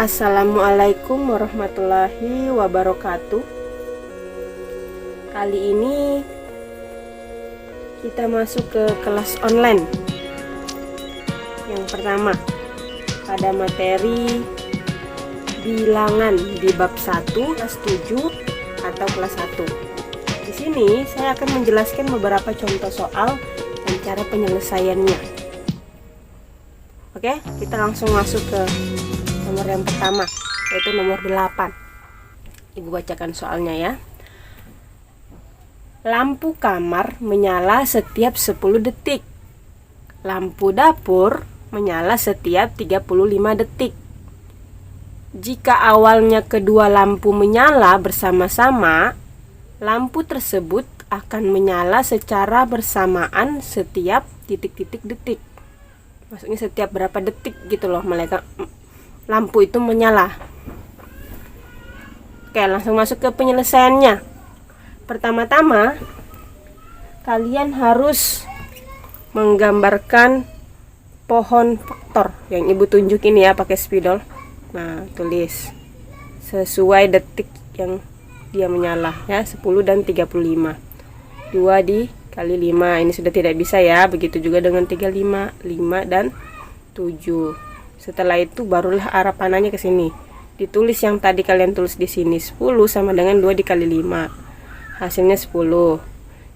Assalamualaikum warahmatullahi wabarakatuh. Kali ini kita masuk ke kelas online yang pertama pada materi bilangan di bab 1 kelas 7 atau kelas 1. Di sini saya akan menjelaskan beberapa contoh soal dan cara penyelesaiannya. Oke, kita langsung masuk ke nomor yang pertama, yaitu nomor 8. Ibu bacakan soalnya ya. Lampu kamar menyala setiap 10 detik. Lampu dapur menyala setiap 35 detik. Jika awalnya kedua lampu menyala bersama-sama, lampu tersebut akan menyala secara bersamaan setiap titik-titik detik. Maksudnya setiap berapa detik gitu loh lampu itu menyala. Oke, langsung masuk ke penyelesaiannya. Pertama-tama, kalian harus menggambarkan pohon faktor yang ibu tunjukin ya pakai spidol. Nah, tulis sesuai detik yang dia menyala ya, 10 dan 35. 2 dikali 5. Ini sudah tidak bisa ya. Begitu juga dengan 35, 5 dan 7. Setelah itu barulah arah panahnya ke sini. Ditulis yang tadi kalian tulis di sini. 10 sama dengan 2 dikali 5. Hasilnya 10.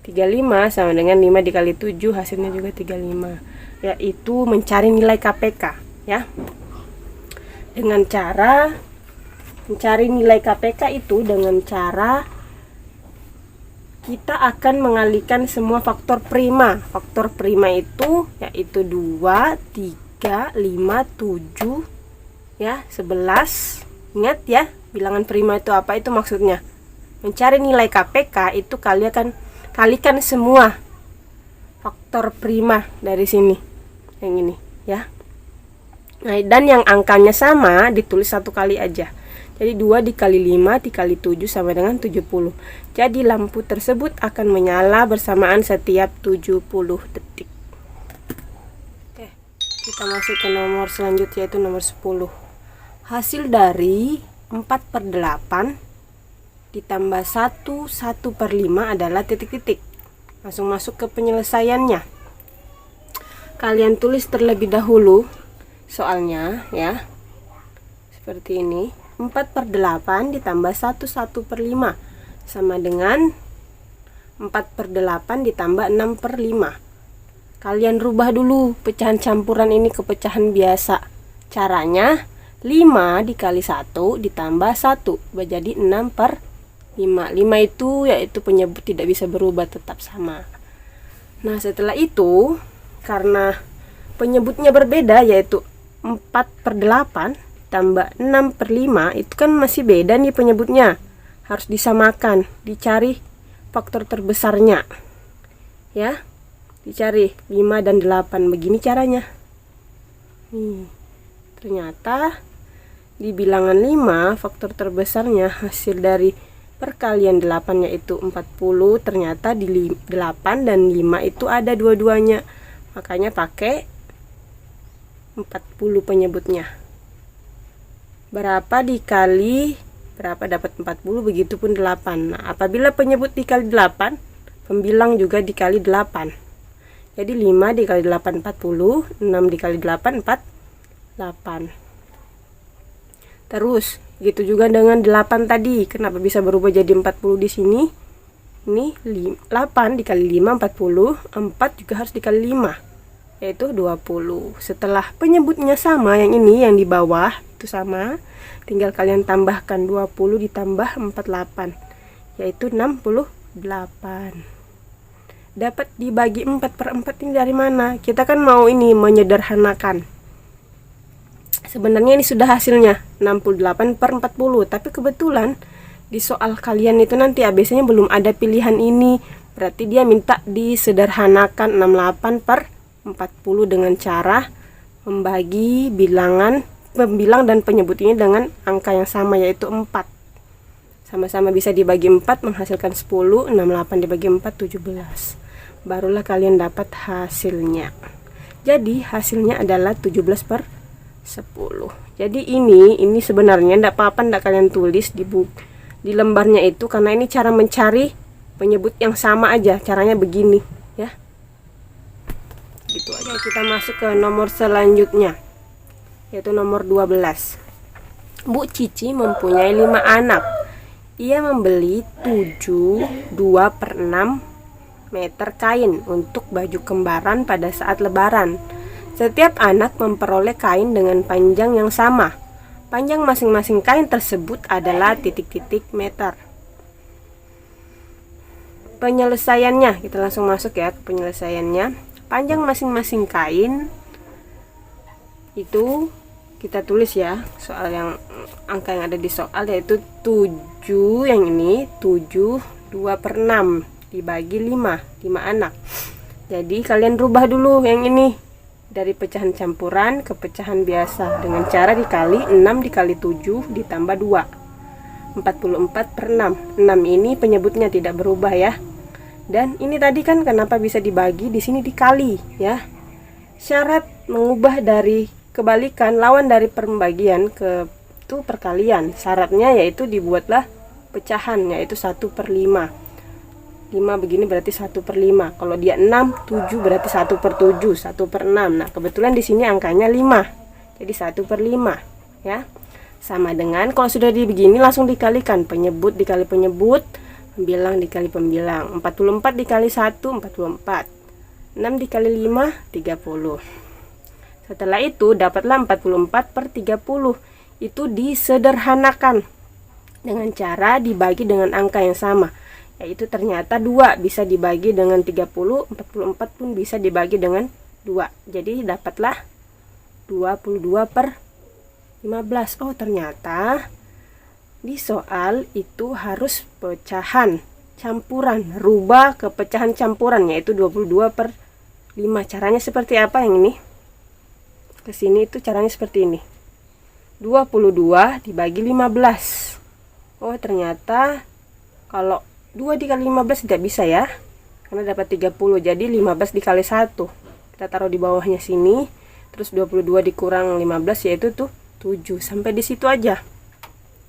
35 sama dengan 5 dikali 7, hasilnya juga 35. Yaitu mencari nilai KPK ya. Dengan cara mencari nilai KPK itu dengan cara kita akan mengalihkan semua faktor prima. Faktor prima itu yaitu 2, 3, 5, 7 ya, 11. Ingat ya, bilangan prima itu apa itu maksudnya. Mencari nilai KPK itu kalian akan kalikan semua faktor prima dari sini. Yang ini ya. Nah, dan yang angkanya sama ditulis satu kali aja. Jadi 2 dikali 5 dikali 7 sama dengan 70. Jadi lampu tersebut akan menyala bersamaan setiap 70 detik. Oke, kita masuk ke nomor selanjutnya, yaitu nomor 10. Hasil dari 4/8 ditambah 1/5 adalah titik-titik. Langsung masuk ke penyelesaiannya. Kalian tulis terlebih dahulu soalnya ya. Seperti ini. 4/8 ditambah 1/5 sama dengan 4/8 ditambah 6/5. Kalian rubah dulu pecahan campuran ini ke pecahan biasa. Caranya 5 dikali 1 ditambah 1 menjadi 6/5. 5 itu yaitu penyebut tidak bisa berubah, tetap sama. Nah, setelah itu karena penyebutnya berbeda, yaitu 4/8 tambah 6/5, itu kan masih beda nih penyebutnya. Harus disamakan, dicari faktor terbesarnya ya. Dicari 5 dan 8. Begini caranya. Ternyata di bilangan 5 faktor terbesarnya hasil dari perkalian 8 yaitu 40. Ternyata di 8 dan 5 itu ada dua-duanya. Makanya pakai 40 penyebutnya. Berapa dikali berapa dapat 40, begitupun 8. Nah, apabila penyebut dikali 8, pembilang juga dikali 8. Jadi 5 dikali 8 40, 6 dikali 8 48. Terus gitu juga dengan 8 tadi. Kenapa bisa berubah jadi 40 di sini? Ini 8 dikali 5 40, 4 juga harus dikali 5 yaitu 20. Setelah penyebutnya sama, yang ini yang di bawah itu sama, tinggal kalian tambahkan 20 ditambah 48 yaitu 68. Dapat dibagi 4/4 ini dari mana? Kita kan mau ini menyederhanakan. Sebenarnya ini sudah hasilnya 68/40, tapi kebetulan di soal kalian itu nanti ABC-nya belum ada pilihan ini. Berarti dia minta disederhanakan 68/40 dengan cara membagi pembilang dan penyebut ini dengan angka yang sama, yaitu 4. Sama-sama bisa dibagi 4 menghasilkan 10. 68 dibagi 4 17. Barulah kalian dapat hasilnya. Jadi hasilnya adalah 17/10. Jadi ini sebenarnya ndak apa-apa ndak kalian tulis di lembarnya itu, karena ini cara mencari penyebut yang sama aja. Caranya begini ya. Gitu aja. Kita masuk ke nomor selanjutnya, yaitu nomor 12. Bu Cici mempunyai 5 anak. Ia membeli 2/6 meter kain untuk baju kembaran pada saat lebaran. Setiap anak memperoleh kain dengan panjang yang sama. Panjang masing-masing kain tersebut adalah titik-titik meter. Penyelesaiannya, kita langsung masuk ya ke penyelesaiannya. Panjang masing-masing kain itu kita tulis ya, soal yang angka yang ada di soal, yaitu 7, yang ini 7/2/6 dibagi 5 anak. Jadi kalian rubah dulu yang ini dari pecahan campuran ke pecahan biasa dengan cara dikali 6 dikali 7 ditambah 2, 44/6. 6 ini penyebutnya tidak berubah ya. Dan ini tadi kan kenapa bisa dibagi, di sini dikali ya. Syarat mengubah dari kebalikan, lawan dari pembagian ke itu perkalian. Syaratnya yaitu dibuatlah pecahan, yaitu 1/5. 5 begini berarti 1/5. Kalau dia 6, 7 berarti 1/7, 1/6. Nah, kebetulan di sini angkanya 5. Jadi 1/5 ya. Sama dengan kalau sudah begini langsung dikalikan, penyebut dikali penyebut, pembilang dikali pembilang. 44 dikali 1, 44. 6 dikali 5, 30. Setelah itu dapatlah 44/30. Itu disederhanakan dengan cara dibagi dengan angka yang sama, yaitu ternyata 2 bisa dibagi dengan 30, 44 pun bisa dibagi dengan 2. Jadi dapatlah 22/15. Oh, ternyata di soal itu harus pecahan campuran, rubah ke pecahan campuran, yaitu 22/5. Caranya seperti apa yang ini? Ke sini itu caranya seperti ini. 22 dibagi 15. Oh, ternyata kalau 2 dikali 15 tidak bisa ya, karena dapat 30. Jadi 15 dikali 1 kita taruh di bawahnya sini, terus 22 dikurang 15 yaitu tuh 7. Sampai di situ aja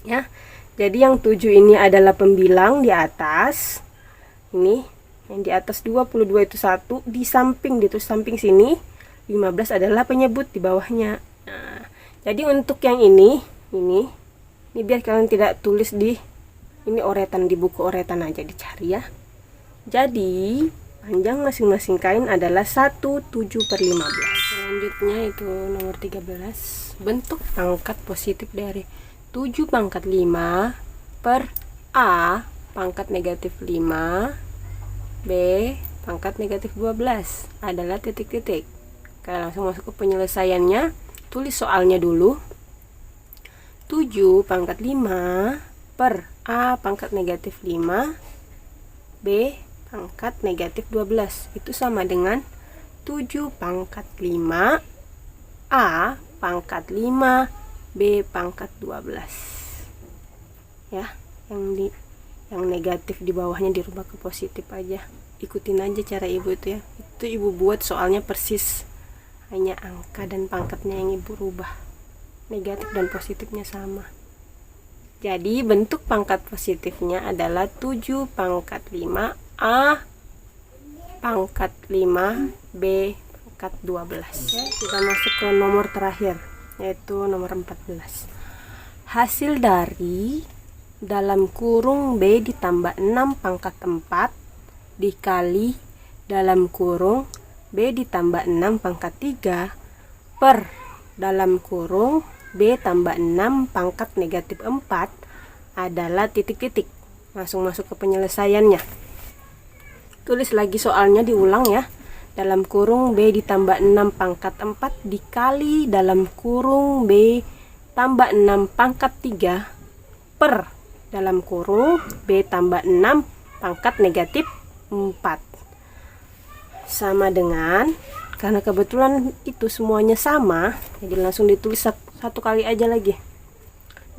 ya. Jadi yang 7 ini adalah pembilang di atas. Ini yang di atas 22 itu 1, di samping, di samping sini 15 adalah penyebut di bawahnya. Nah, jadi untuk yang ini biar kalian tidak tulis di ini oretan, di buku oretan aja dicari ya. Jadi panjang masing-masing kain adalah 1/7/15. Selanjutnya itu nomor 13. Bentuk pangkat positif dari 7/5 per A pangkat negatif 5 B pangkat negatif 12 adalah titik-titik. Kita langsung masuk ke penyelesaiannya. Tulis soalnya dulu. 7/5 per A pangkat negatif 5 B pangkat negatif 12 itu sama dengan 7/5 A pangkat 5 B pangkat 12 ya. Yang negatif di bawahnya dirubah ke positif aja. Ikutin aja cara ibu itu ya. Itu ibu buat soalnya persis, hanya angka dan pangkatnya yang ibu rubah. Negatif dan positifnya sama. Jadi bentuk pangkat positifnya adalah 7/5 A pangkat 5 B pangkat 12 ya. Kita masuk ke nomor terakhir, yaitu nomor 14. Hasil dari dalam kurung B ditambah 6 pangkat 4 dikali dalam kurung B ditambah 6 pangkat 3 per dalam kurung B tambah 6 pangkat negatif 4 adalah titik-titik. Langsung masuk ke penyelesaiannya. Tulis lagi soalnya, diulang ya. Dalam kurung B ditambah 6 pangkat 4 dikali dalam kurung B tambah 6 pangkat 3 per dalam kurung B tambah 6 pangkat negatif 4. Sama dengan, karena kebetulan itu semuanya sama, jadi langsung ditulis satu kali aja lagi.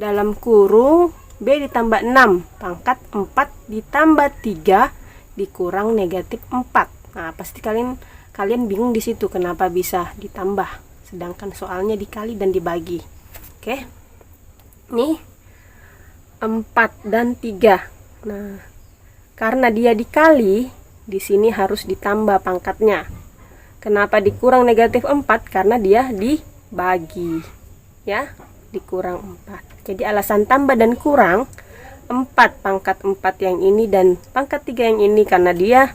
Dalam kurung B ditambah 6 pangkat 4 ditambah 3 dikurang negatif 4. Nah, pasti kalian bingung di situ kenapa bisa ditambah sedangkan soalnya dikali dan dibagi. Oke. Nih 4 dan 3. Nah, karena dia dikali, di sini harus ditambah pangkatnya. Kenapa dikurang negatif 4? Karena dia dibagi. Ya, dikurang 4. Jadi alasan tambah dan kurang 4 pangkat 4 yang ini dan pangkat 3 yang ini, karena dia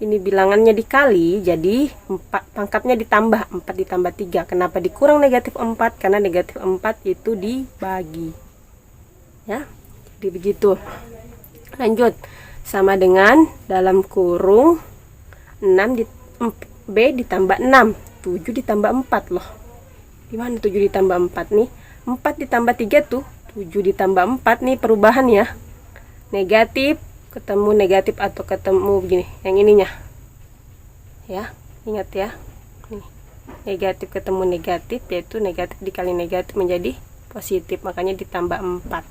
ini bilangannya dikali, jadi 4 pangkatnya ditambah, 4 ditambah 3. Kenapa dikurang negatif 4? Karena negatif 4 itu dibagi. Ya, jadi begitu. Lanjut, sama dengan dalam kurung 6 B ditambah 6, 7 ditambah 4 loh. Gimana 7 ditambah 4 nih? 4 ditambah 3 tuh 7 ditambah 4 nih perubahan ya. Negatif ketemu negatif atau ketemu begini, yang ininya. Ya, ingat ya. Nih, negatif ketemu negatif, yaitu negatif dikali negatif menjadi positif, makanya ditambah 4.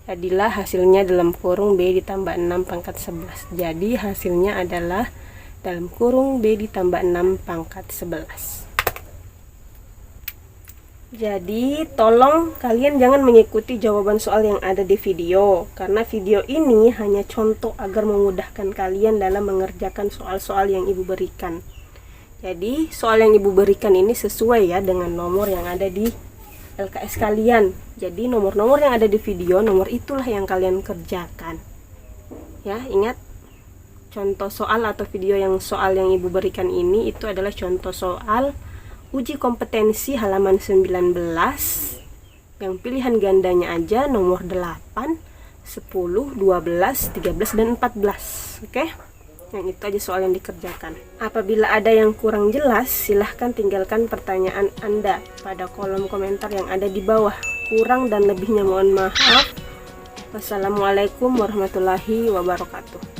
Jadilah hasilnya dalam kurung B ditambah 6 pangkat 11. Jadi hasilnya adalah dalam kurung B ditambah 6 pangkat 11. Jadi tolong kalian jangan mengikuti jawaban soal yang ada di video, karena video ini hanya contoh agar memudahkan kalian dalam mengerjakan soal-soal yang ibu berikan. Jadi soal yang ibu berikan ini sesuai ya dengan nomor yang ada di LKS kalian. Jadi nomor-nomor yang ada di video, nomor itulah yang kalian kerjakan. Ya, ingat, contoh soal atau video yang soal yang ibu berikan ini itu adalah contoh soal uji kompetensi halaman 19 yang pilihan gandanya aja nomor 8, 10, 12, 13, dan 14. Oke? Yang itu aja soal yang dikerjakan. Apabila ada yang kurang jelas, silahkan tinggalkan pertanyaan Anda pada kolom komentar yang ada di bawah. Kurang dan lebihnya mohon maaf. Wassalamualaikum warahmatullahi wabarakatuh.